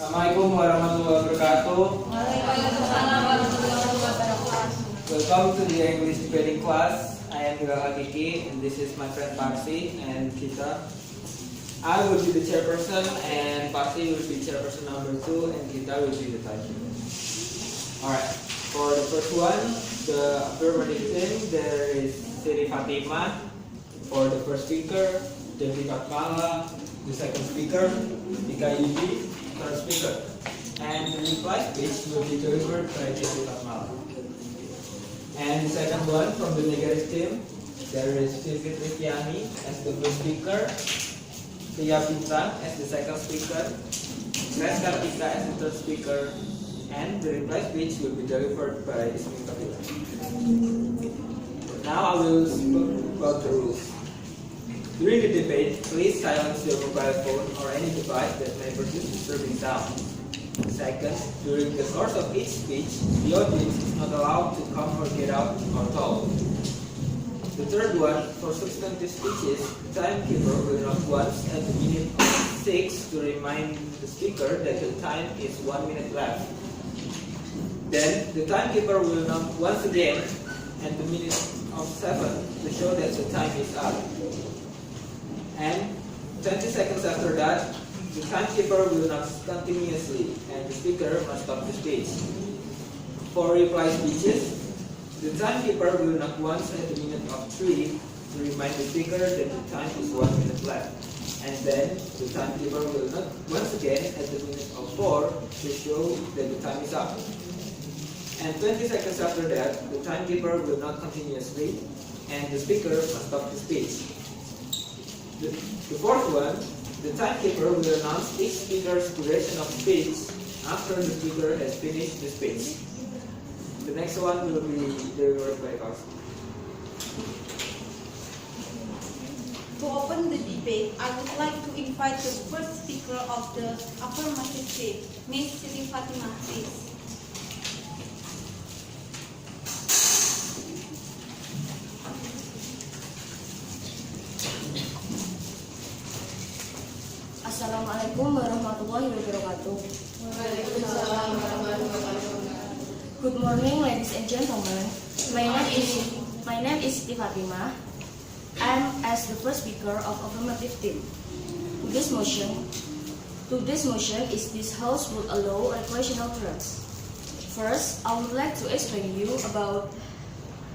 Assalamualaikum warahmatullahi wabarakatuh. Waalaikumsalam warahmatullahi wabarakatuh. Welcome to the English debating class. I am Bilal Hakiki and this is my friend Parsi and Kita. I will be the chairperson and Parsi will be chairperson number 2 and Kita will be the tiebreaker. Alright, for the first one, the affirmative team, there is Siri Fatima. For the first speaker, Devi Fatmala. The second speaker, Ika Yuji. Third speaker. And the reply speech will be delivered by Devi Fatmala. And the second one from the negative team, there is Sylvie Tristiani as the first speaker, Tia Pinta as the second speaker, Grace Kartika as the third speaker, and the reply speech will be delivered by Ismi Kabila. Now I will speak about the rules. During the debate, please silence your mobile phone or any device that may produce disturbing sound. Second, during the course of each speech, the audience is not allowed to come or get out or talk. The third one, for substantive speeches, the timekeeper will knock once at the minute of 6 to remind the speaker that the time is 1 minute left. Then, the timekeeper will knock once again at the minute of 7 to show that the time is up. And 20 seconds after that, the timekeeper will knock continuously and the speaker must stop the speech. For reply speeches, the timekeeper will knock once at the minute of 3 to remind the speaker that the time is 1 minute left. And then the timekeeper will knock once again at the minute of 4 to show that the time is up. And 20 seconds after that, the timekeeper will knock continuously and the speaker must stop the speech. The fourth one, the timekeeper will announce each speaker's duration of speech after the speaker has finished the speech. The next one will be delivered by us. To open the debate, I would like to invite the first speaker of the affirmative team, Ms. Siti Fatima, please. Assalamualaikum warahmatullahi wabarakatuh. Waalaikumsalam warahmatullahi wabarakatuh. Good morning, ladies and gentlemen. My name is Siti Fatima. I am as the first speaker of affirmative team. Today's motion is this house would allow recreational drugs. First, I would like to explain you about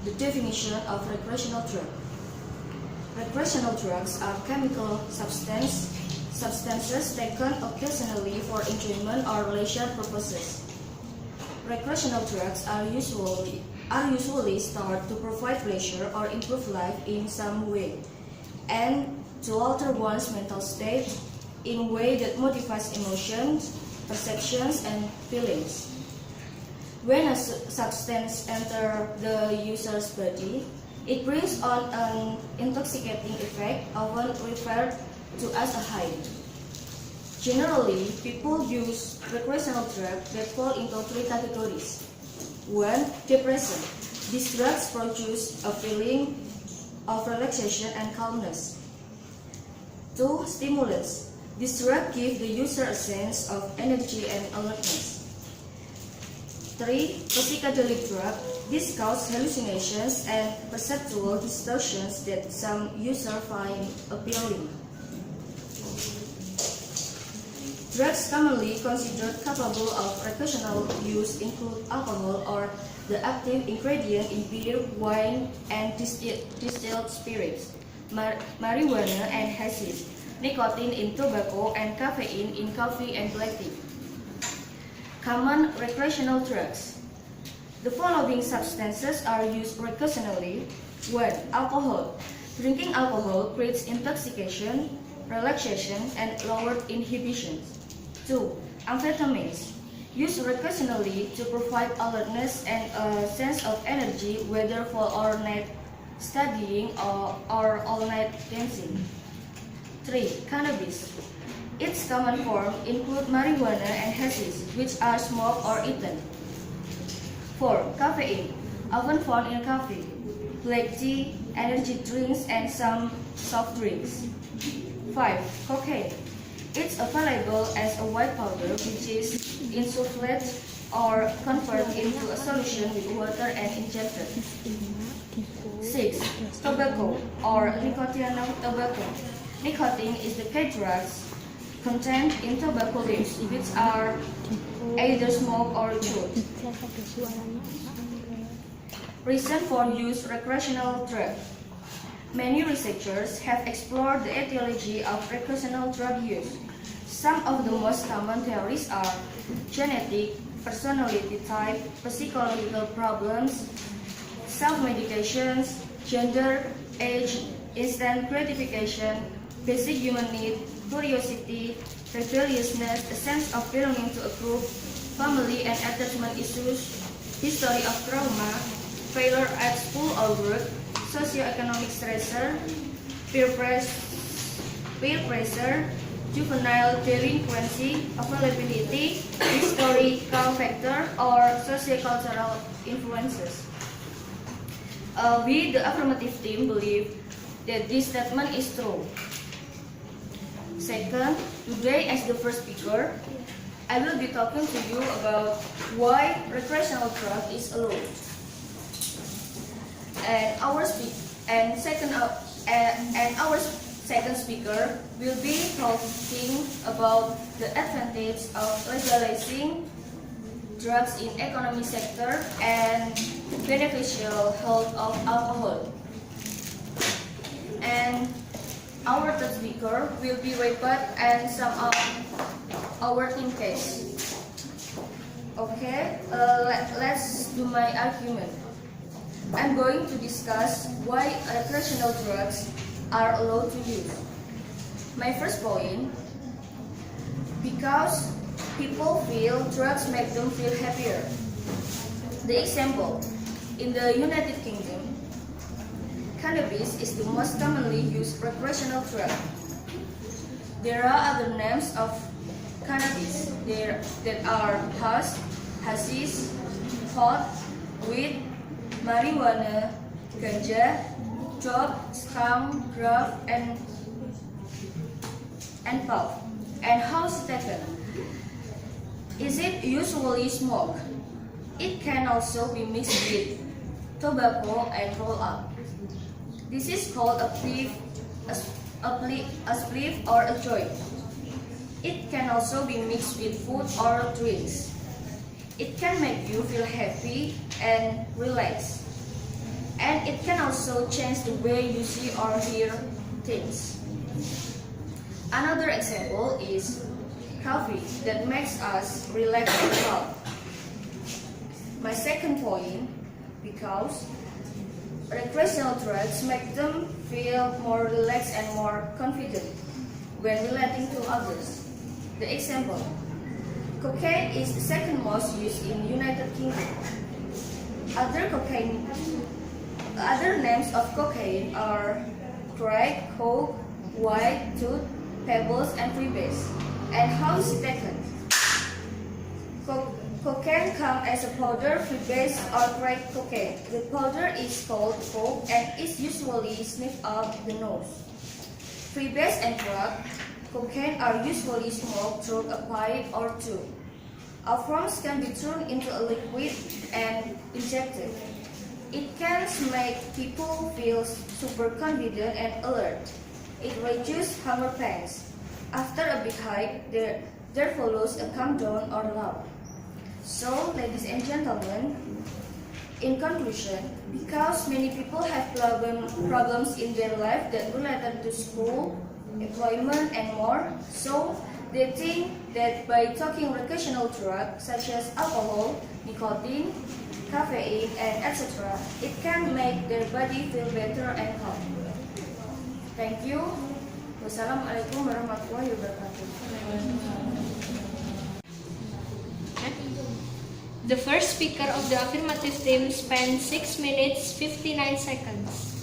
the definition of recreational drug. Recreational drugs are chemical substances taken occasionally for enjoyment or leisure purposes. Recreational drugs are usually thought to provide pleasure or improve life in some way, and to alter one's mental state in a way that modifies emotions, perceptions, and feelings. When a substance enters the user's body, it brings on an intoxicating effect, often referred to as a high. Generally, people use recreational drugs that fall into 3 categories. 1. Depression. These drugs produce a feeling of relaxation and calmness. 2. Stimulants. These drugs give the user a sense of energy and alertness. 3. Psychedelic drugs. These cause hallucinations and perceptual distortions that some users find appealing. Drugs commonly considered capable of recreational use include alcohol or the active ingredient in beer, wine, and distilled spirits, marijuana and hashish, nicotine in tobacco, and caffeine in coffee and black tea. Common recreational drugs. The following substances are used recreationally. 1. Alcohol. Drinking alcohol creates intoxication, relaxation, and lowered inhibitions. 2. Amphetamines. Used recreationally to provide alertness and a sense of energy, whether for all-night studying or all-night dancing. 3. Cannabis. Its common form include marijuana and hashish, which are smoked or eaten. 4. Caffeine. Often found in coffee, black tea, energy drinks, and some soft drinks. 5. Cocaine. It's available as a white powder which is insufflated or converted into a solution with water and injected. 6. Tobacco or recreational tobacco. Nicotine is the paid drugs contained in tobacco leaves, which are either smoked or chewed. Reason for use recreational drug. Many researchers have explored the etiology of recreational drug use. Some of the most common theories are genetic, personality type, psychological problems, self-medications, gender, age, instant gratification, basic human need, curiosity, rebelliousness, a sense of belonging to a group, family and attachment issues, history of trauma, failure at school or work, socioeconomic stressor, peer pressure, juvenile delinquency, availability, historical factor, or sociocultural influences. We, the affirmative team, believe that this statement is true. Second, today as the first speaker, I will be talking to you about why recreational drug is allowed. And our second speaker will be talking about the advantage of legalizing drugs in economic sector and beneficial health of alcohol. And our third speaker will be Waypat and some of our team case. Okay, let's do my argument. I'm going to discuss why recreational drugs are allowed to use. My first point, because people feel drugs make them feel happier. The example, in the United Kingdom, cannabis is the most commonly used recreational drug. There are other names of cannabis that are hash, hashish, pot, weed, marijuana, ganja, dope, skunk, grass, and puff. And how is it taken? Is it usually smoked? It can also be mixed with tobacco and roll up. This is called a spliff or a joint. It can also be mixed with food or drinks. It can make you feel happy and relaxed. And it can also change the way you see or hear things. Another example is coffee that makes us relax and calm. My second point, because recreational drugs make them feel more relaxed and more confident when relating to others. The example, cocaine is the second most used in United Kingdom. Other names of cocaine are crack, coke, white, tooth, pebbles, and freebase. And how is it taken? Cocaine comes as a powder, freebase, or crack cocaine. The powder is called coke and is usually sniffed up the nose. Freebase and crack cocaine are usually smoked through a pipe or tube. Alphorms can be turned into a liquid and injected. It can make people feel super confident and alert. It reduces hunger pangs. After a big hike, there follows a calm down or lull. So, ladies and gentlemen, in conclusion, because many people have problems in their life that related to school, employment, and more, so they think that by taking recreational drugs such as alcohol, nicotine, caffeine, and etc., it can make their body feel better and calm. Thank you. Wassalamualaikum warahmatullahi wabarakatuh. The first speaker of the affirmative team spent 6 minutes 59 seconds.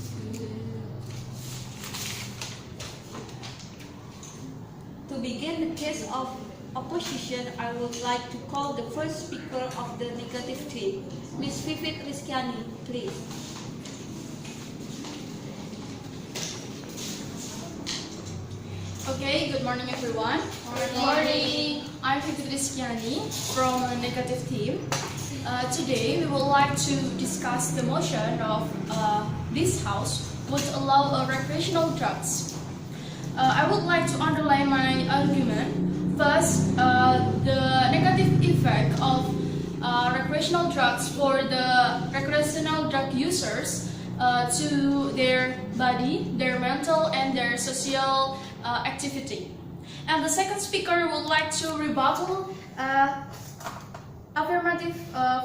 To begin the case of opposition, I would like to call the first speaker of the negative team, Ms. Vivit Rizkiani, please. Okay. Okay, good morning everyone. Good morning. I'm Recreational from the negative team. Today we would like to discuss the motion of this house would allow recreational drugs. I would like to underline my argument. First, the negative effect of recreational drugs for the recreational drug users to their body, their mental, and their social activity. And the second speaker would like to rebuttal affirmative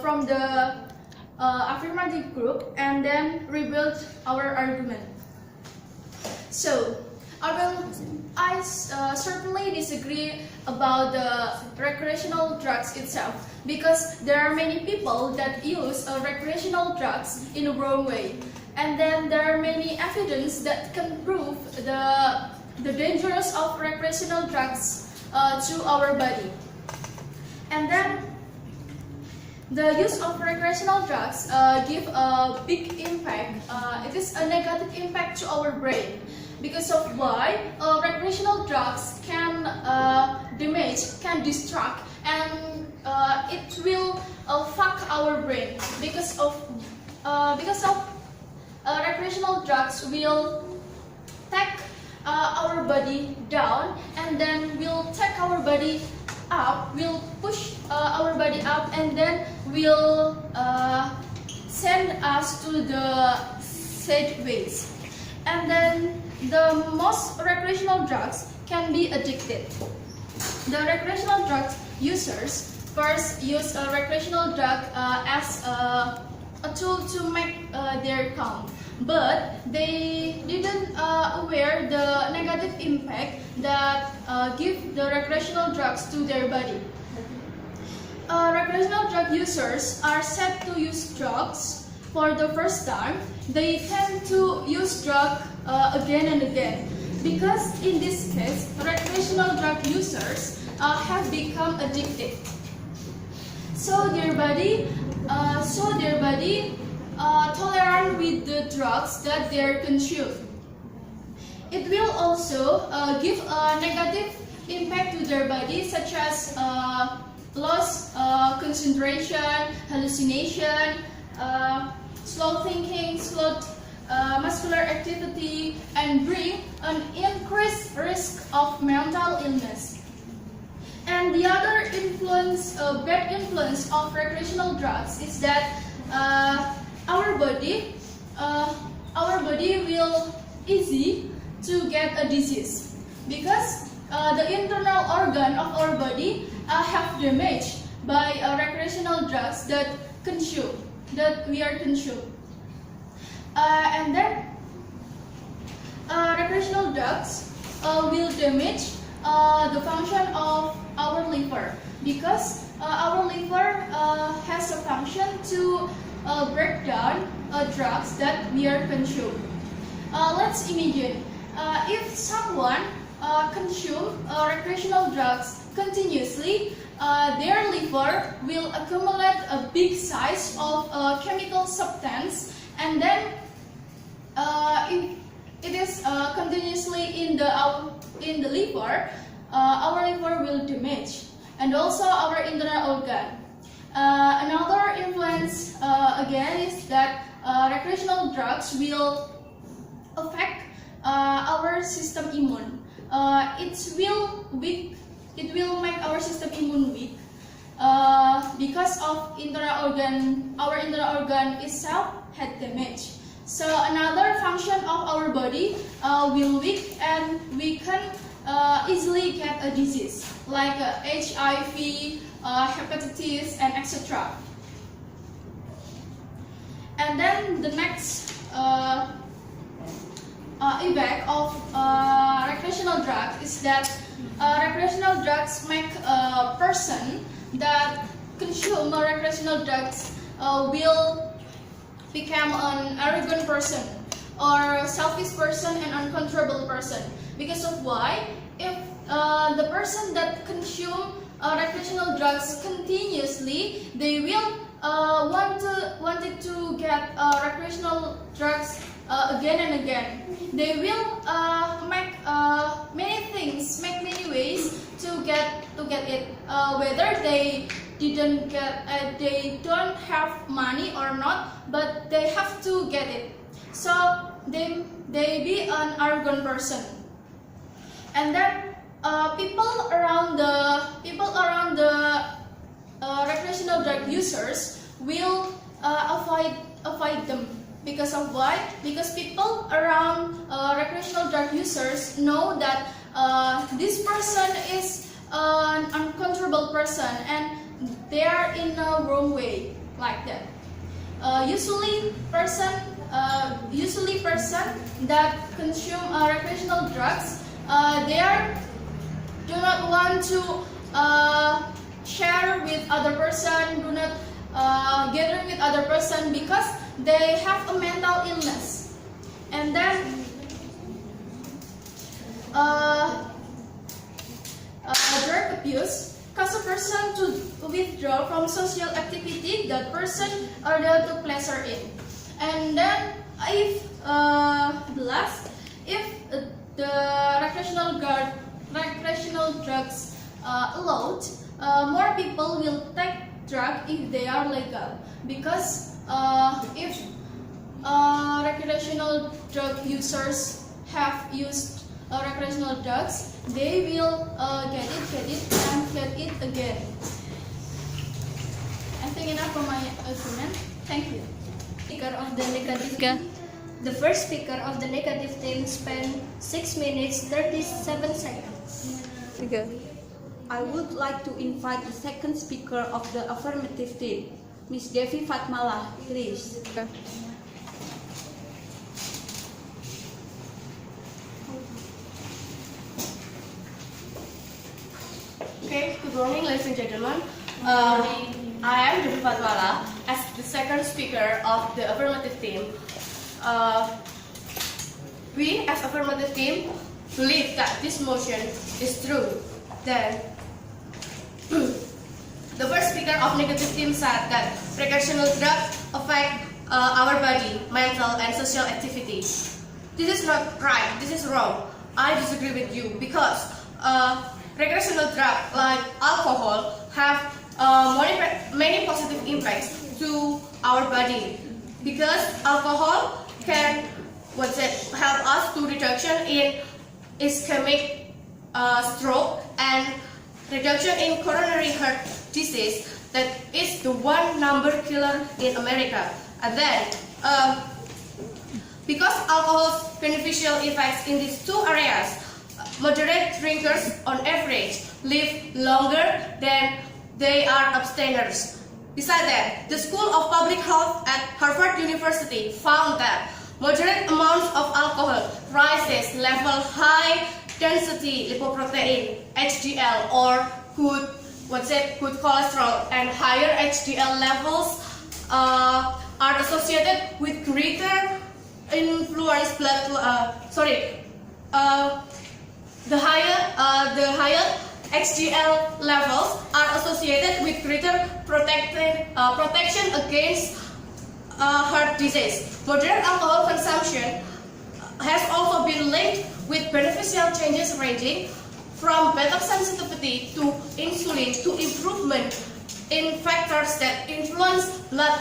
from the affirmative group and then rebuild our argument. So, I certainly disagree about the recreational drugs itself because there are many people that use recreational drugs in a wrong way. And then there are many evidence that can prove the dangers of recreational drugs to our body. And then the use of recreational drugs give a big impact. It is a negative impact to our brain. Because of why recreational drugs can damage, can distract, and it will fuck our brain. Because of recreational drugs will take our body down and then will take our body up, will push our body up, and then will send us to the sad ways. And then the most recreational drugs can be addicted. The recreational drug users first use a recreational drug as a tool to make their calm, but they didn't aware the negative impact that give the recreational drugs to their body. Recreational drug users are set to use drugs for the first time. They tend to use drug again and again because in this case recreational drug users have become addicted. So their body tolerant with the drugs that they consume. It will also give a negative impact to their body, such as loss concentration, hallucination, slow thinking, slow muscular activity, and bring an increased risk of mental illness. And the other influence, bad influence of recreational drugs is that our body will easy to get a disease because the internal organ of our body have damaged by recreational drugs that we are consumed. And then recreational drugs will damage the function of our liver because our liver has a function to break down drugs that we are consuming. Let's imagine if someone consumes recreational drugs continuously, their liver will accumulate a big size of chemical substance, and then if it is continuously in the liver, our liver will damage, and also our internal organ. Another influence again is that recreational drugs will affect our system immune. It will make our system immune weak because of our internal organ itself had damage. So another function of our body will weak, and we can easily get a disease like HIV, hepatitis, and etc. And then the next effect of recreational drugs is that recreational drugs make a person that consume recreational drugs will become an arrogant person or selfish person and uncontrollable person. Because of why? If the person that consume recreational drugs continuously, they will wanted to get recreational drugs again and again. They will make many things, make many ways to get it. Whether they they don't have money or not, but they have to get it. So they be an arrogant person, and then people around the recreational drug users will avoid them. Because of why? Because people around recreational drug users know that this person is an uncontrollable person and they are in a wrong way, like that. Usually person that consume recreational drugs, they do not want to share with other person, do not gather with other person because they have a mental illness. And then drug abuse cause a person to withdraw from social activity that person order to pleasure in. And then if the recreational drugs allowed, more people will take drug if they are legal, because if recreational drug users have used recreational drugs, they will get it again. I think enough for my argument. Thank you. The first speaker of the negative team spent 6 minutes 37 seconds. I would like to invite the second speaker of the affirmative team, Ms. Devi Fatmala, please. Okay, good morning, ladies and gentlemen. I am Devi Fatmala as the second speaker of the affirmative team. We, as affirmative team, believe that this motion is true. Then, the first speaker of negative team said that recreational drugs affect our body, mental, and social activity. This is not right. This is wrong. I disagree with you because recreational drugs like alcohol have many positive impacts to our body, because alcohol can help us to reduction in ischemic stroke and reduction in coronary heart disease, that is the number 1 killer in America. And then because alcohol's beneficial effects in these two areas, moderate drinkers on average live longer than they are abstainers. Besides that, the School of Public Health at Harvard University found that moderate amounts of alcohol rises level high density lipoprotein (HDL) or good cholesterol, and higher HDL levels are associated with greater influence the higher HDL levels are associated with greater protection against heart disease. Moderate alcohol consumption has also been linked with beneficial changes ranging from better sensitivity to insulin to improvement in factors that influence blood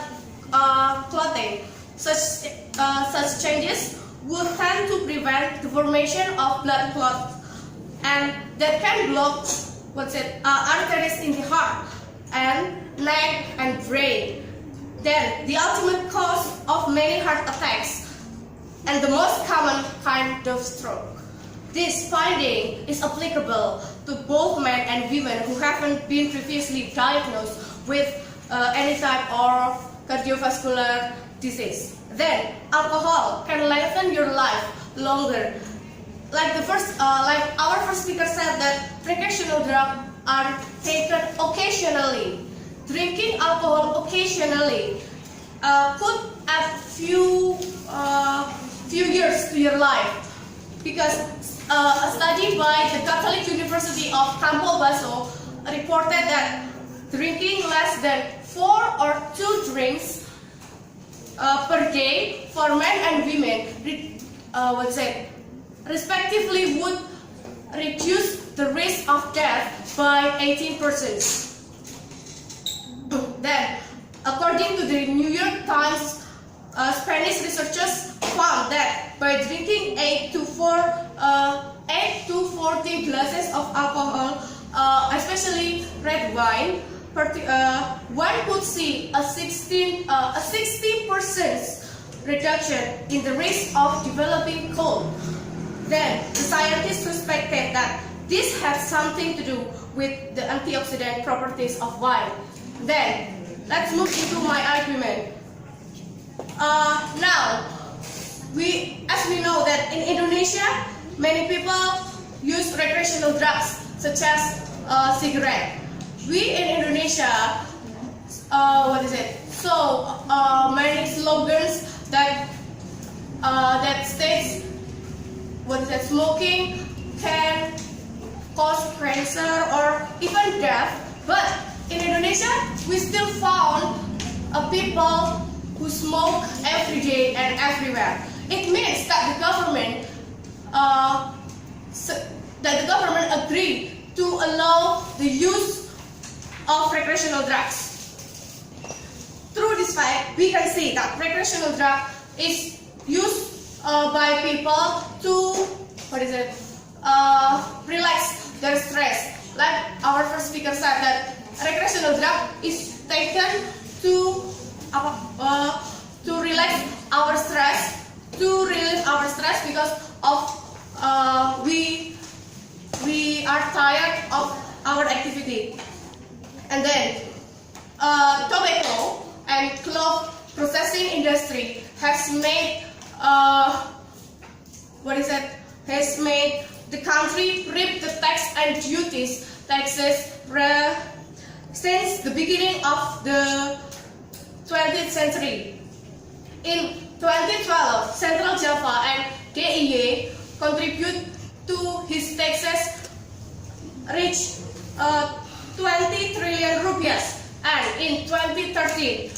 clotting. Such changes would tend to prevent the formation of blood clots, and that can block arteries in the heart and neck and brain. Then the ultimate cause of many heart attacks and the most common kind of stroke. This finding is applicable to both men and women who haven't been previously diagnosed with any type of cardiovascular disease. Then alcohol can lengthen your life longer. Like our first speaker said, that recreational drugs are taken occasionally. Drinking alcohol occasionally could add few years to your life, because a study by the Catholic University of Campo Basso reported that drinking less than 4 or 2 drinks per day for men and women respectively would reduce the risk of death by 18%. Then, according to the New York Times, Spanish researchers found that by drinking 8 to 14 glasses of alcohol, especially red wine, one could see a 60% reduction in the risk of developing cold. Then, the scientists suspected that this had something to do with the antioxidant properties of wine. Then, let's move into my argument. Now, as we know that in Indonesia, many people use recreational drugs such as cigarette. We in Indonesia, so many slogans that states smoking can cause cancer or even death. But in Indonesia, we still found people who smoke every day and everywhere. It means that the government agreed to allow the use of recreational drugs. Through this fact, we can see that recreational drug is used by people to relax their stress. Like our first speaker said, that recreational drug is taken to relax our stress, to relieve our stress because of we are tired of our activity. And then tobacco and cloth processing industry has made the country reap the tax and taxes since the beginning of the 20th century. In 2012, Central Java and DIY contribute to his taxes reach 20 trillion rupiahs, and in 2013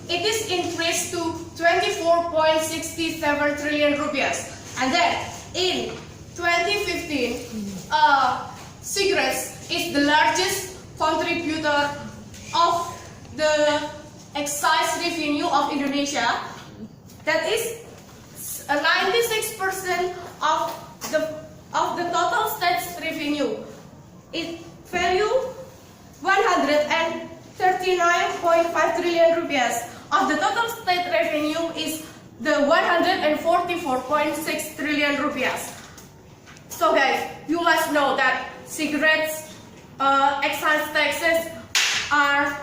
it is increased to 24.67 trillion rupiahs. And then in 2015, cigarettes is the largest contributor of the excise revenue of Indonesia. That is 96% of the total state's revenue. It value 139.5 trillion rupiahs. Of the total state revenue is the 144.6 trillion rupiahs. So guys, you must know that cigarettes excise taxes are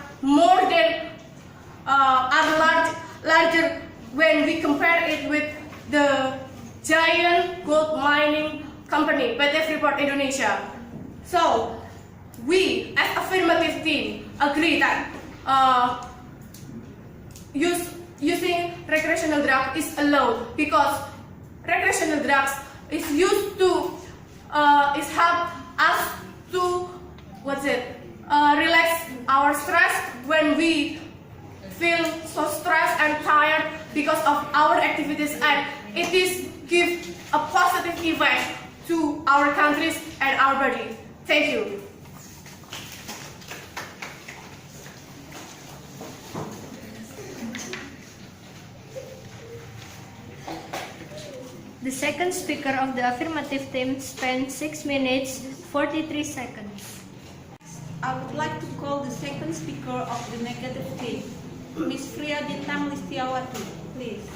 larger when we compare it with the giant gold mining company PT Freeport Indonesia. So we as affirmative team agree that using recreational drug is allowed because recreational drugs is used to help us to relax our stress when we feel so stressed and tired because of our activities, and it is give a positive effect to our countries and our body. Thank you. The second speaker of the affirmative team spent 6 minutes 43 seconds. I would like to call the second speaker of the negative team, Ms. Fria Bintang Listiawati, please.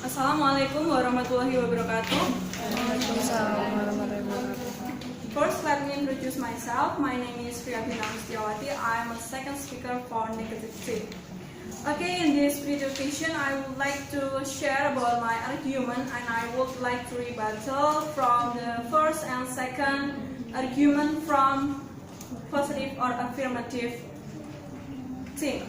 Assalamualaikum warahmatullahi wabarakatuh. First, let me introduce myself. My name is Fria Bintang Listiawati. I am a second speaker for negative team. Okay, in this presentation, I would like to share about my argument, and I would like to rebuttal from the first and second argument from positive or affirmative team.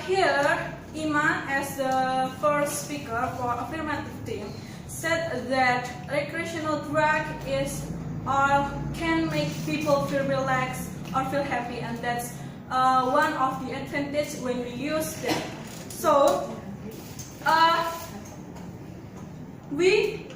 Here, Iman, as the first speaker for affirmative team, said that recreational drug is or can make people feel relaxed or feel happy, and that's one of the advantage when we use them. So we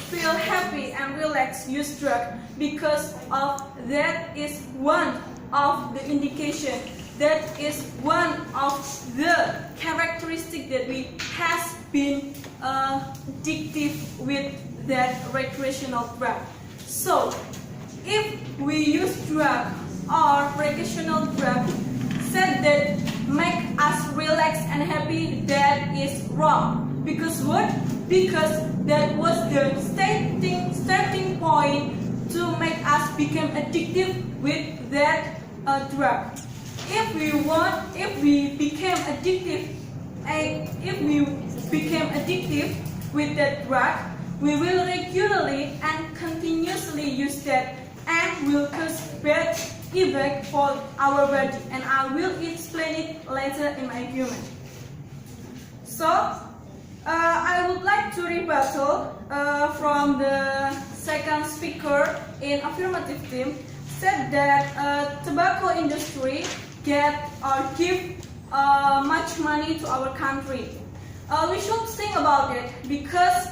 feel happy and relaxed use drug because of that is one of the indication, that is one of the characteristic that we has been addictive with that recreational drug. So if we use drug or recreational drug said that make us relax and happy, that is wrong. Because what? Because that was the starting point to make us become addictive with that drug. If we became addictive with that drug, we will regularly and continuously use that and will cause bad effect for our body, and I will explain it later in my argument. So I would like to rebuttal from the second speaker in affirmative team said that tobacco industry get or give much money to our country. We should think about it because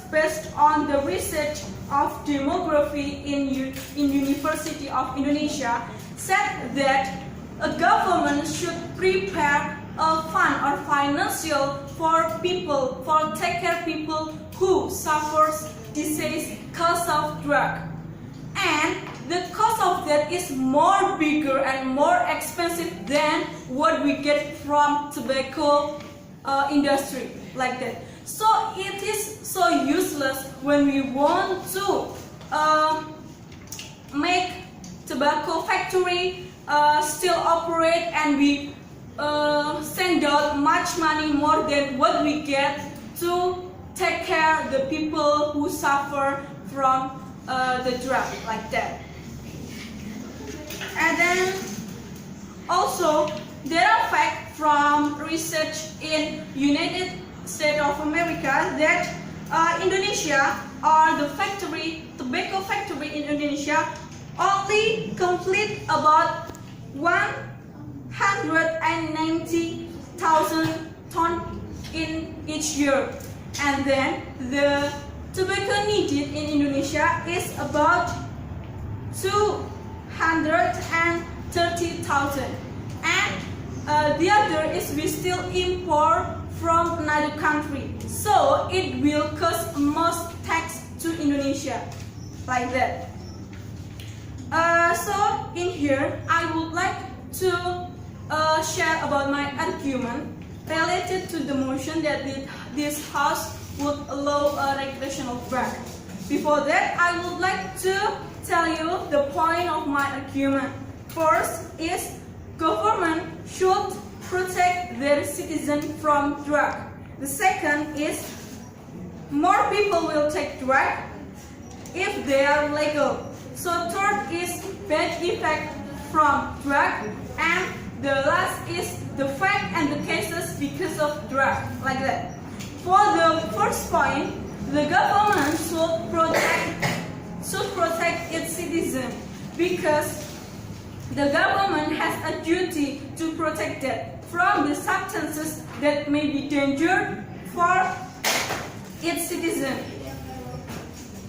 based on the research of demography in University of Indonesia said that a government should prepare a fund or financial for people, for take care people who suffers disease cause of drug, and the cost of that is more bigger and more expensive than what we get from tobacco industry like that. So it is so useless when we want to make tobacco factory still operate and we send out much money more than what we get to take care the people who suffer from the drug like that. And then also there are facts from research in United States of America that Indonesia or the tobacco factory in Indonesia only complete about 190,000 tons in each year, and then the tobacco needed in Indonesia is about 230,000, and the other is we still import from another country, so it will cost most tax to Indonesia like that. So in here I would like to share about my argument related to the motion that this House would allow a recreational drug. Before that, I would like to tell you the point of my argument. First is government should protect their citizens from drug. The second is more people will take drug if they are legal. So third is bad effect from drug, and the last is the fact and the cases because of drug like that. For the first point, the government should protect its citizens because the government has a duty to protect them from the substances that may be dangerous for its citizens.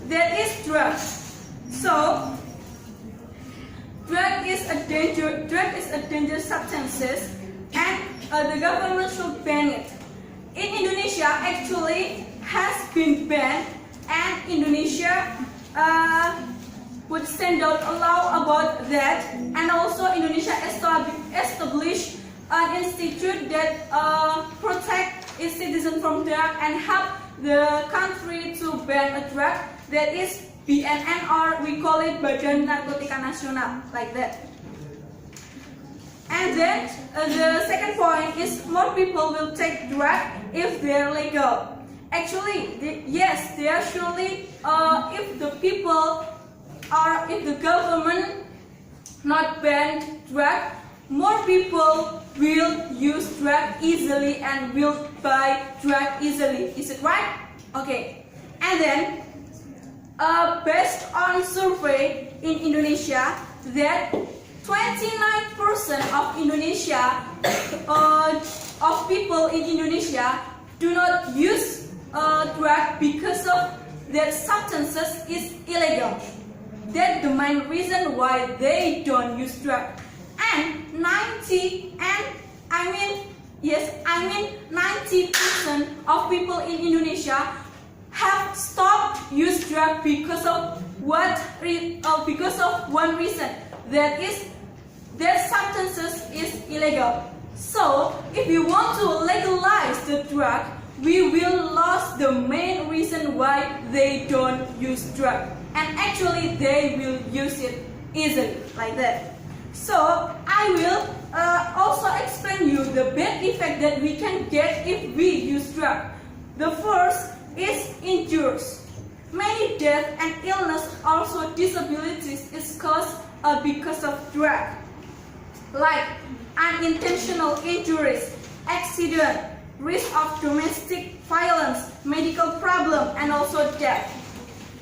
That is drug. So drug is a dangerous substances, and the government should ban it. In Indonesia, actually has been banned, and Indonesia would send out a law about that, and also Indonesia established an institute that protect its citizens from drug and help the country to ban a drug, that is BNN, or we call it Badan Narkotika Nasional, like that. And then the second point is more people will take drug if they are legal. Actually, yes, they are surely if the people or if the government not ban drug, more people will use drug easily and will buy drug easily. Is it right? Okay. And then based on survey in Indonesia, that 29% of Indonesia, of people in Indonesia do not use drug because of their substances is illegal. That's the main reason why they don't use drug. And 90% of people in Indonesia have stopped use drug because of because of one reason, that is their substances is illegal. So if we want to legalize the drug, we will lose the main reason why they don't use drug, and actually they will use it easily like that. So I will also explain you the bad effect that we can get if we use drug. The first is injuries. Many death and illness, also disabilities, is caused because of drug, like unintentional injuries, accident, risk of domestic violence, medical problem, and also death.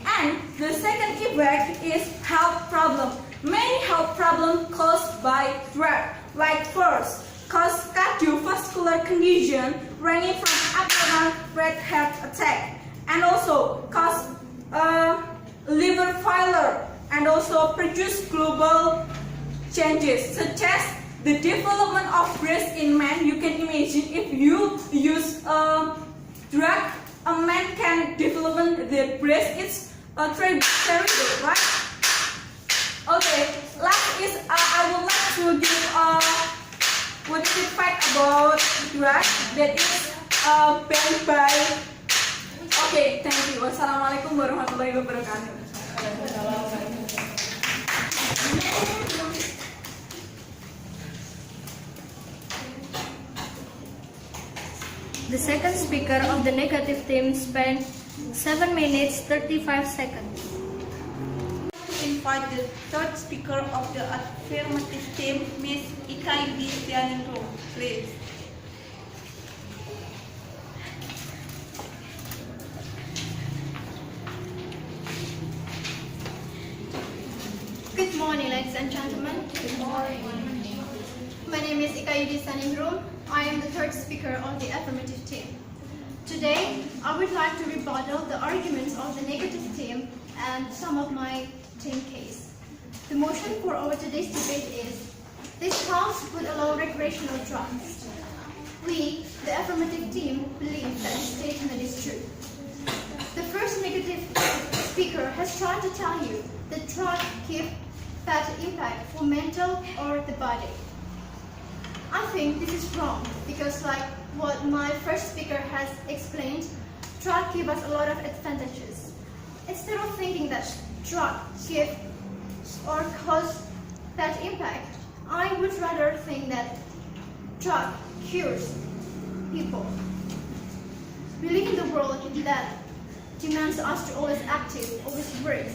And the second effect is health problem. Many health problems caused by drug, like first, cause cardiovascular condition ranging from abnormal red heart attack, and also cause liver failure, and also produce global changes such as the development of breast in men. You can imagine if you use drug, a man can develop their breast. It's terrible, right? Okay, last is I would like to give what is the fact about drug that is banned by. Okay, thank you. Wassalamualaikum warahmatullahi wabarakatuh. The second speaker of the negative team spent 7 minutes 35 seconds. Invite the third speaker of the affirmative team, Ms. Ikaidi, please. Good morning, ladies and gentlemen. Good morning. My name is Ikaidi Sanindrum. I am the third speaker of the affirmative team. Today, I would like to rebuttal the arguments of the negative team and some of my team case. The motion for our today's debate is, this House would allow recreational drugs. We, the affirmative team, believe that this statement is true. The first negative speaker has tried to tell you that drugs give bad impact for mental or the body. I think this is wrong because, like what my first speaker has explained, drugs give us a lot of advantages. Instead of thinking that drugs give or cause bad impact, I would rather think that drug cures people. We live in the world that demands us to always active, always work,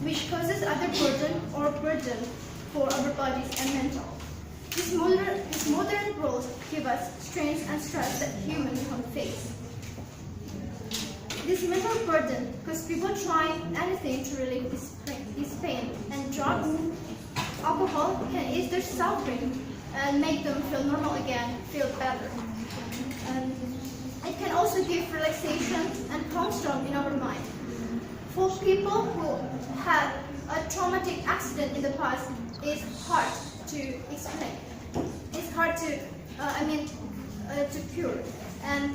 which causes other burden for our bodies and mental. This modern world gives us strength and stress that humans can't face. This mental burden because people try anything to relieve this pain, and drugs, alcohol can ease their suffering and make them feel normal again, feel better. It can also give relaxation and calm down in our mind. For people who had a traumatic accident in the past, it's hard to explain. It's hard to cure. And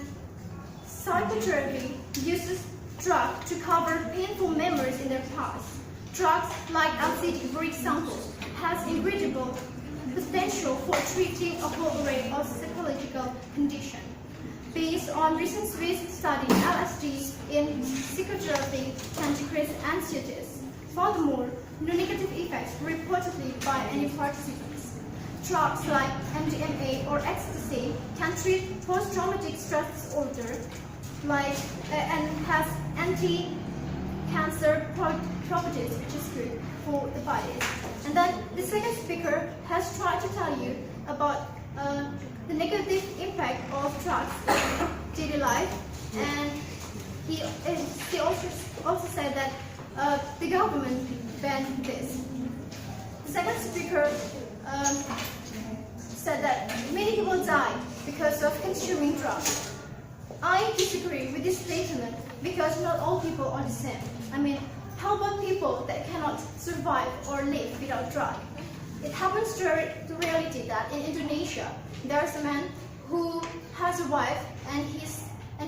psychotherapy uses drugs to cover painful memories in their past. Drugs like LSD, for example, has incredible potential for treating a whole array of psychological conditions. Based on recent Swiss study, LSD in psychotherapy can decrease anxiety. Furthermore, no negative effects were reportedly by any participants. Drugs like MDMA or ecstasy can treat post-traumatic stress disorder, and has anti-cancer properties, which is good for the body. And then the second speaker has tried to tell you about the negative impact of drugs in daily life, and he also said that the government banned this. The second speaker said that many people die because of consuming drugs. I disagree with this statement because not all people are the same. I mean, how about people that cannot survive or live without drugs? It happens to reality that in Indonesia, there's a man who has a wife and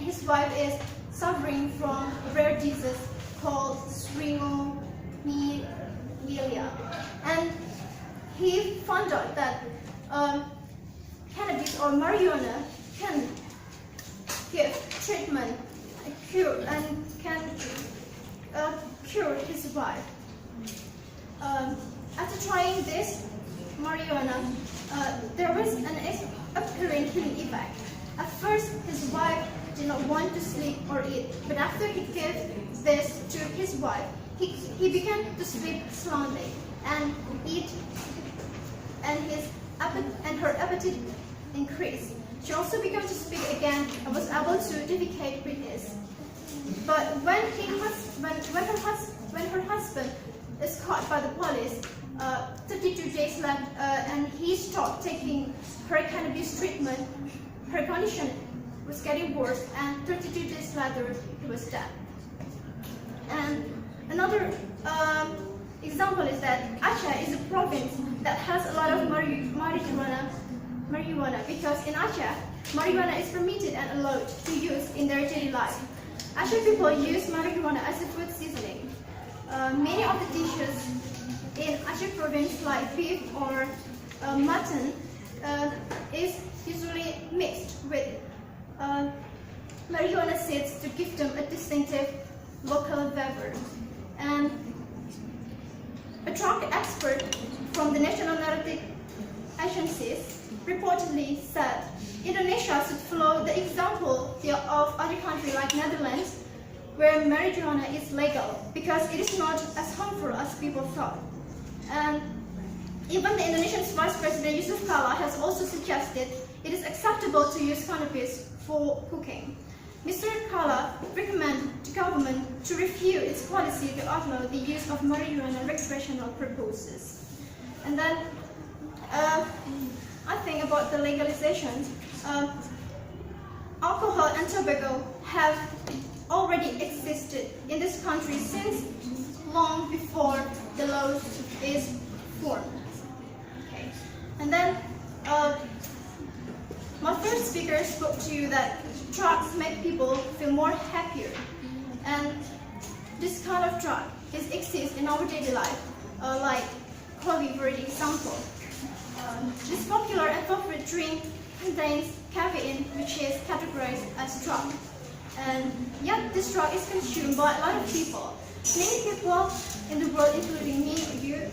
his wife is suffering from a rare disease called Sringomyelia. And he found out that cannabis or marijuana can give treatment, cure, and can cure his wife. After trying this marijuana, there was an apparent healing effect. At first, his wife did not want to sleep or eat, but after he gave this to his wife, he began to sleep soundly and eat, and her appetite increased. She also began to speak again and was able to defecate with ease. But when her husband is caught by the police, 32 days left, and he stopped taking her cannabis treatment, her condition was getting worse, and 32 days later, he was dead. And another example is that Aceh is a province that has a lot of marijuana because in Aceh, marijuana is permitted and allowed to use in their daily life. Aceh people use marijuana as a food seasoning. Many of the dishes in Aceh province like beef or mutton is usually mixed with marijuana seeds to give them a distinctive local flavor. And a drug expert from the National Narcotic Agencies reportedly said Indonesia should follow the example of other countries like Netherlands, where marijuana is legal because it is not as harmful as people thought. And even the Indonesian Vice President Yusuf Kala has also suggested it is acceptable to use cannabis for cooking. Mr. Kala recommended the government to review its policy to outlaw the use of marijuana recreational purposes. And then I think about the legalization. Alcohol and tobacco have already existed in this country since long before the law is formed. Okay. And then my first speaker spoke to you that drugs make people feel more happier, and this kind of drug exists in our daily life, like coffee for example. This popular and favorite drink contains caffeine, which is categorized as drug. And yet this drug is consumed by a lot of people. Many people in the world, including me or you,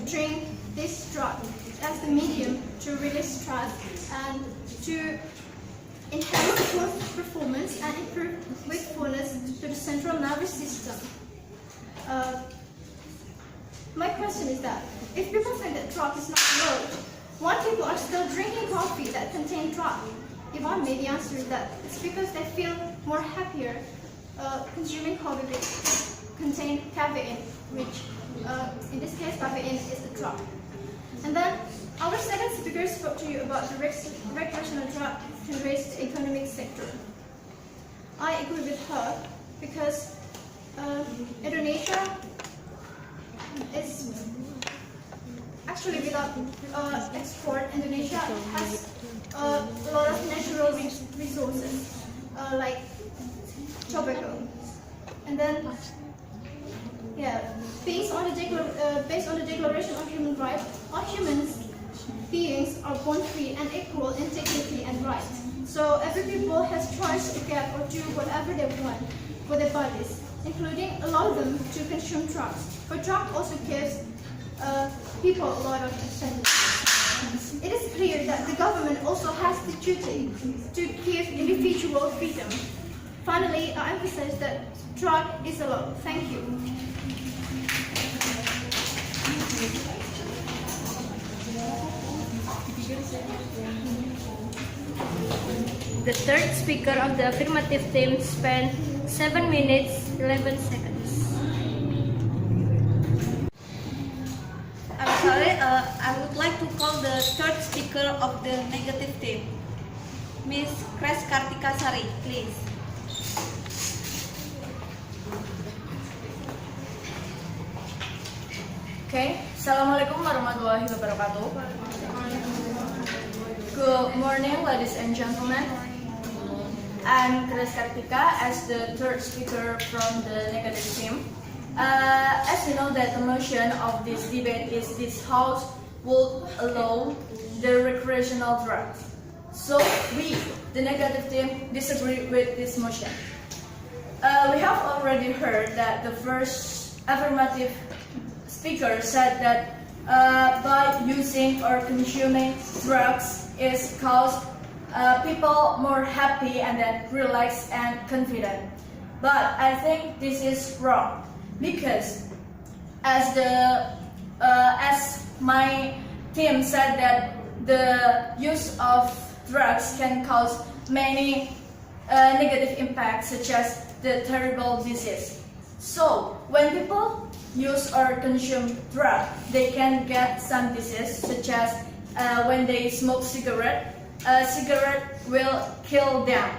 drink this drug as the medium to release stress and to enhance work performance and improve wakefulness to the central nervous system. My question is that if people think that drug is not allowed, why people are still drinking coffee that contains drug? If I may, the answer is that it's because they feel more happier consuming coffee which contains caffeine, which in this case caffeine is a drug. And then our second speaker spoke to you about the recreational drug to raise the economic sector. I agree with her because Indonesia is actually without export. Indonesia has a lot of natural resources like tobacco, and then based on the Declaration of Human Rights, all human beings are born free and equal in dignity and rights. So every people has choice to get or do whatever they want for their bodies, including allow them to consume drugs. But drug also gives people a lot of incentives. It is clear that the government also has the duty to give individual freedom. Finally, I emphasize that drug is allowed. Thank you. The third speaker of the affirmative team spent 7 minutes 11 seconds. I'm sorry I would like to call the third speaker of the negative theme, Miss Kartika Sari, please. Okay, Assalamualaikum warahmatullahi wabarakatuh. Good morning, ladies and gentlemen. I'm Kartika as the third speaker from the negative team. As you know that the motion of this debate is this House will allow the recreational drugs. So we, the negative team, disagree with this motion. We have already heard that the first affirmative speaker said that by using or consuming drugs is cause people more happy and then relaxed and confident. But I think this is wrong because as my team said that the use of drugs can cause many negative impacts such as the terrible disease. So when people use or consume drugs, they can get some disease such as when they smoke cigarette, cigarette will kill them.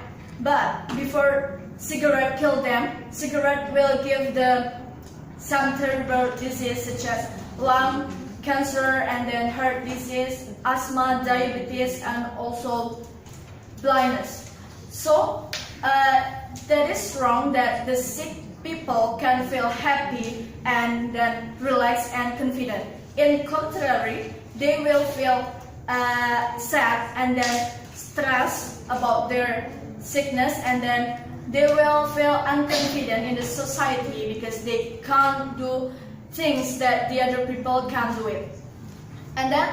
But before cigarette kill them, cigarette will give some terrible disease such as lung cancer and then heart disease, asthma, diabetes, and also blindness. So that is wrong that the sick people can feel happy and then relaxed and confident. In contrary, they will feel sad and then stressed about their sickness, and then they will feel unconfident in the society because they can't do things that the other people can do it. And then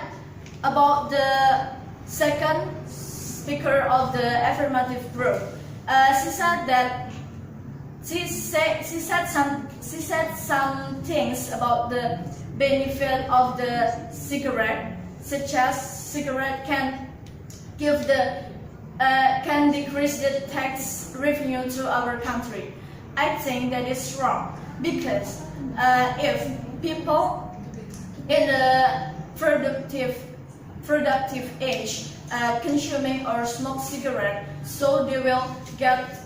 about the second speaker of the affirmative group, she said that she said some things about the benefit of the cigarette, such as cigarette can decrease the tax revenue to our country. I think that is wrong because if people in the productive age consuming or smoke cigarette, so they will get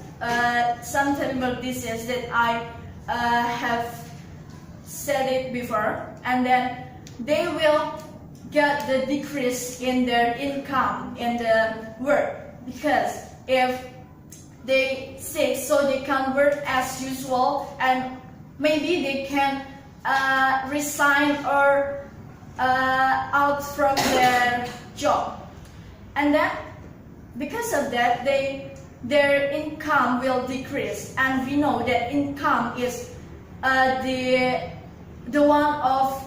some terrible disease that I have said it before, and then they will get the decrease in their income in the work because if they sick, so they can work as usual and maybe they can resign or out from their job, and then because of that their income will decrease, and we know that income is the one of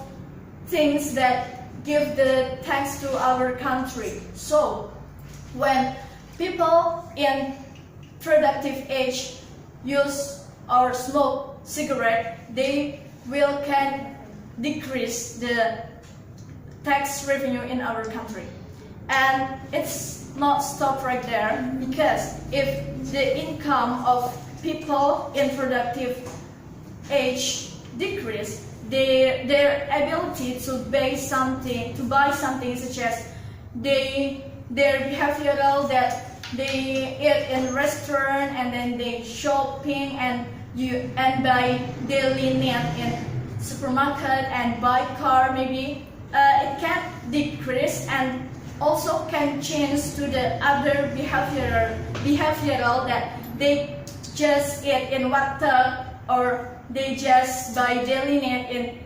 things that give the tax to our country. So when people in productive age use or smoke cigarette, they can decrease the tax revenue in our country. And it's not stop right there, because if the income of people in productive age decrease, their ability to buy something such as their behavioral, that they eat in restaurant and then they shopping and buy daily need in supermarket and buy car, maybe it can decrease and also can change to the other behavioral that they just eat in water or they just buy daily need in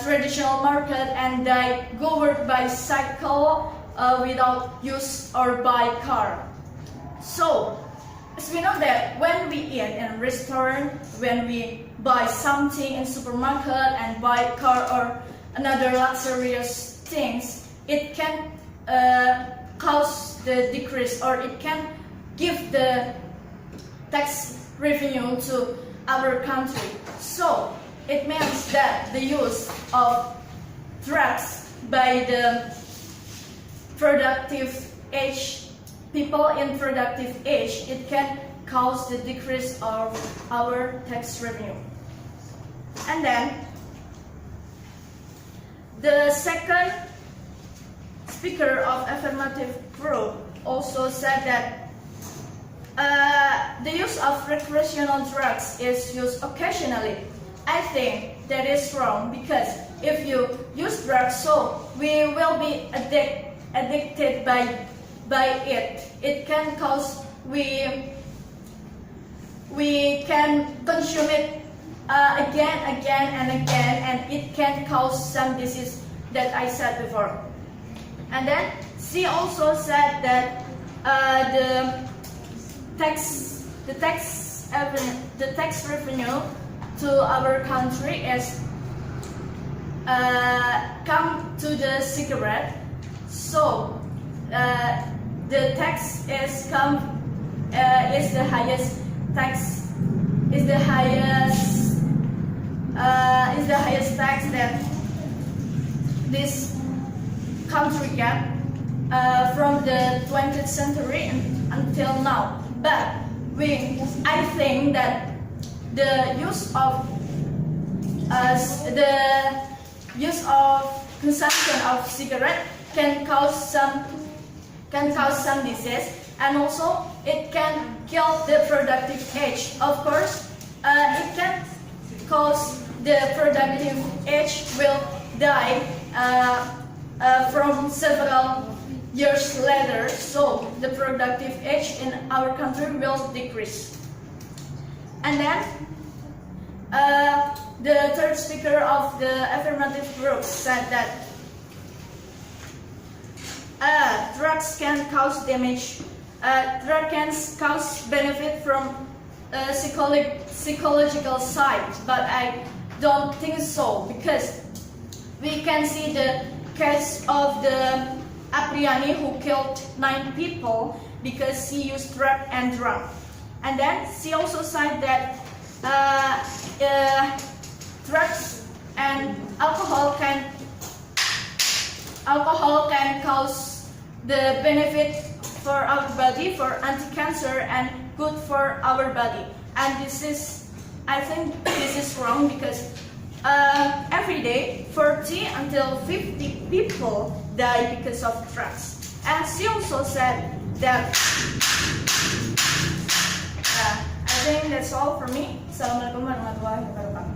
traditional market and they go work by cycle without use or buy car. So as we know that when we eat in a restaurant, when we buy something in supermarket and buy car or another luxurious things, it can cause the decrease or it can give the tax revenue to our country. So it means that the use of drugs by the productive age, people in productive age, it can cause the decrease of our tax revenue. And then The second speaker of affirmative group also said that the use of recreational drugs is used occasionally. I think that is wrong because if you use drugs, so we will be addicted by it. It can cause we can consume it again and again, and it can cause some disease that I said before. And then she also said that the tax revenue to our country is come to the cigarette. So the tax is the highest tax tax that this country get from the 20th century until now. But I think that the use of consumption of cigarette can cause some disease, and also it can kill the productive age. Of course, it can cause the productive age will die from several years later, so the productive age in our country will decrease. And then the third speaker of the affirmative group said that drugs can cause damage. Drugs can cause benefit from psychological side, but I don't think so, because we can see the case of the Apriani who killed 9 people because he used drug and drunk. And then she also said that drugs and alcohol can cause the benefit for our body, for anti-cancer, and good for our body. And I think this is wrong, because every day 40 until 50 people die because of drugs. And she also said that I think that's all for me. Assalamualaikum warahmatullahi wabarakatuh.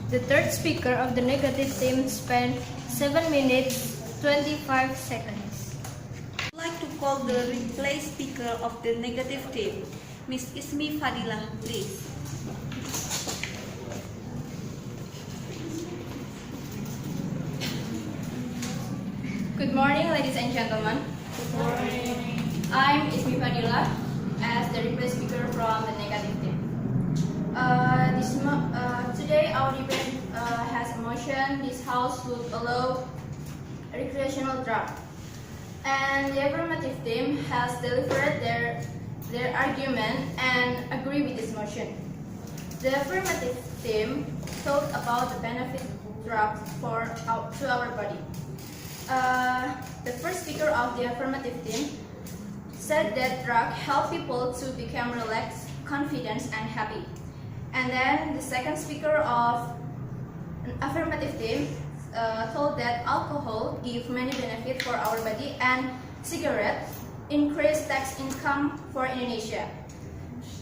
The third speaker of the negative team spent 7 minutes 25 seconds. I'd like to call the replay speaker of the negative team, Miss Ismi Fadilah, please. Good morning, ladies and gentlemen. Good morning. I'm Ismi Fadilah as the replay speaker from the negative team. Today our debate has a motion: this House would allow recreational drug, and the affirmative team has delivered their argument and agree with this motion. The affirmative team talked about the benefit of drugs to our body. The first speaker of the affirmative team said that drugs help people to become relaxed, confident, and happy. And then the second speaker of an affirmative team told that alcohol gives many benefits for our body, and cigarettes increase tax income for Indonesia.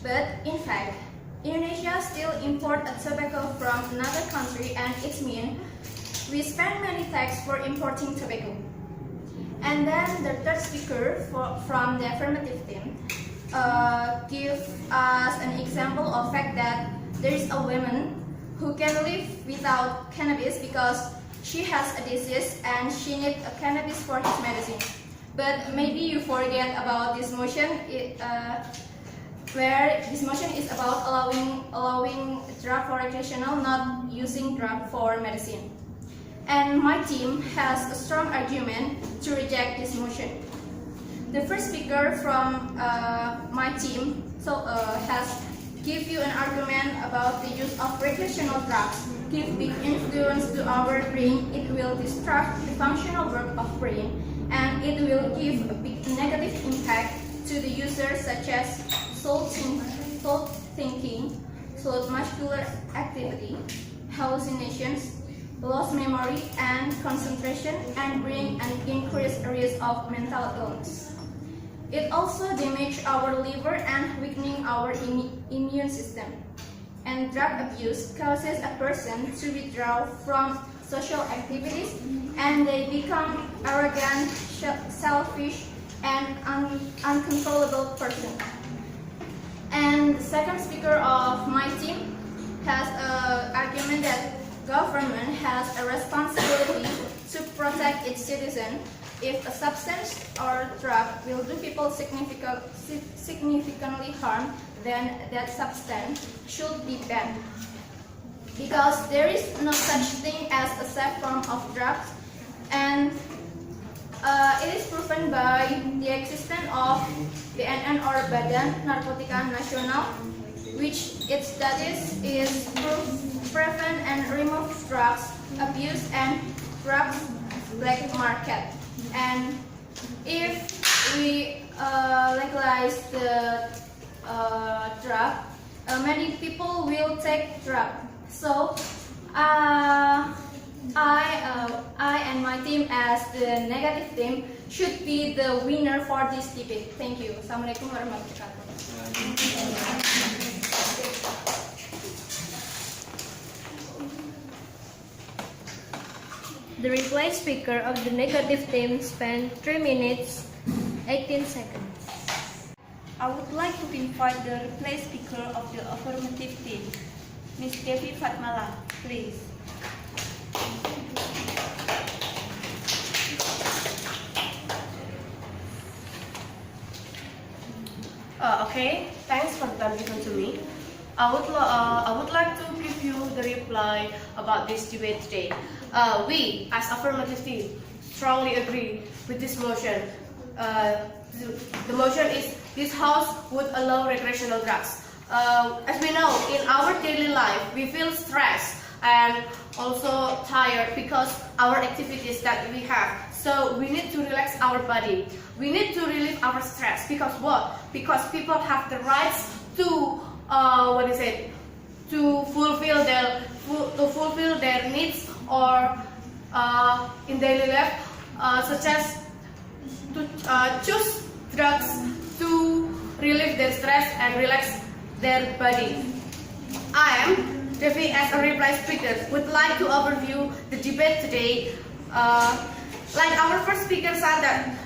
But in fact, Indonesia still imports tobacco from another country, and it means we spend many tax for importing tobacco. And then the third speaker from the affirmative team give us an example of fact that there is a woman who can live without cannabis because she has a disease and she needs a cannabis for his medicine. But maybe you forget about this motion, where this motion is about allowing drug for recreational, not using drug for medicine. And my team has a strong argument to reject this motion. The first speaker from my team has give you an argument about the use of recreational drugs give big influence to our brain. It will disrupt the functional work of brain, and it will give a big negative impact to the users, such as difficult thinking, slowed muscular activity, hallucinations, lost memory and concentration, and bring an increased risk of mental illness. It also damages our liver and weakening our immune system. And drug abuse causes a person to withdraw from social activities, and they become arrogant, selfish, and uncontrollable person. And the second speaker of my team has an argument that government has a responsibility to protect its citizens. If a substance or drug will do people significantly harm, then that substance should be banned. Because there is no such thing as a safe form of drugs, and it is proven by the existence of BNN or Badan Narkotika Nasional, which its studies is prevent and remove drugs abuse and drugs black market. And if we legalize the drug, many people will take drug. So I and my team as the negative team should be the winner for this debate. Thank you. Assalamualaikum warahmatullahi wabarakatuh. The reply speaker of the negative team spent 3 minutes 18 seconds. I would like to invite the reply speaker of the affirmative team, Ms. Devi Fatmala, please. Okay, thanks for the time given to me. I would like to give you the reply about this debate today. We, as affirmative team, strongly agree with this motion. The motion is this House would allow recreational drugs. As we know, in our daily life, we feel stressed and also tired because our activities that we have. So we need to relax our body. We need to relieve our stress because what? Because people have the rights to to fulfill their needs or in daily life, such as to choose drugs to relieve their stress and relax their body. I am Devi, as a reply speaker, would like to overview the debate today. Like our first speaker said that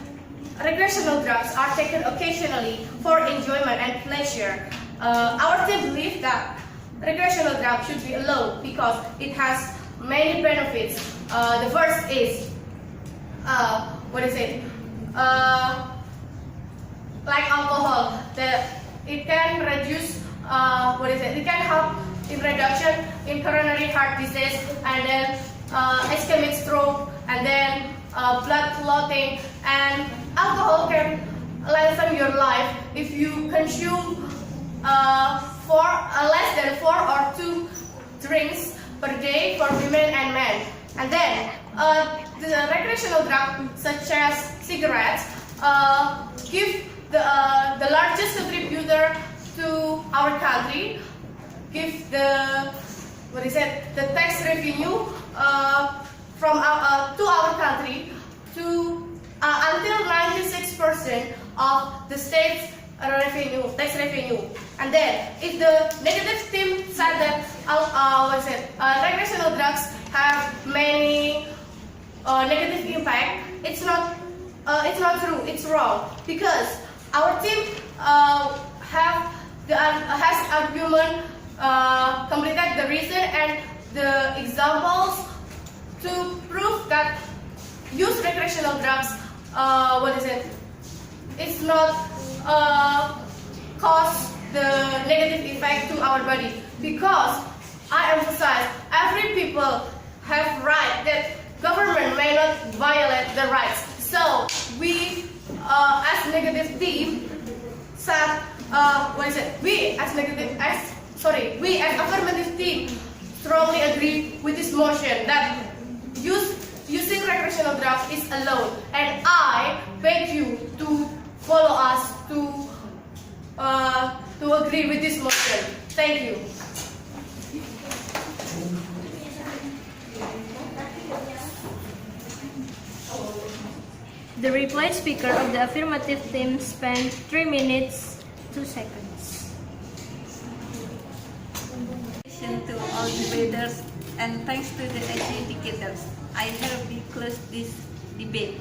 recreational drugs are taken occasionally for enjoyment and pleasure. Our team believes that recreational drugs should be allowed because it has many benefits. The first is like alcohol, it can reduce it can help in reduction in coronary heart disease, and then ischemic stroke, and then blood clotting. And alcohol can lengthen your life if you consume less than 4 or 2 drinks per day for women and men. And then the recreational drugs such as cigarettes give the largest contributor to our country, give the tax revenue from to our country to until 96% of the state's tax revenue. And then if the negative team said that recreational drugs have many negative impact, it's not true. It's wrong, because our team has argument, completed the reason and the examples to prove that use recreational drugs it's not cause the negative effect to our body, because I emphasize every people have right that government may not violate the rights. So we as negative team said we as affirmative team strongly agree with this motion that using recreational drugs is allowed, and I beg you to follow us to agree agree with this motion. Thank you. The replied speaker of the affirmative team spent 3 minutes, 2 seconds. To all debaters and thanks to the adjudicators, I hereby close this debate.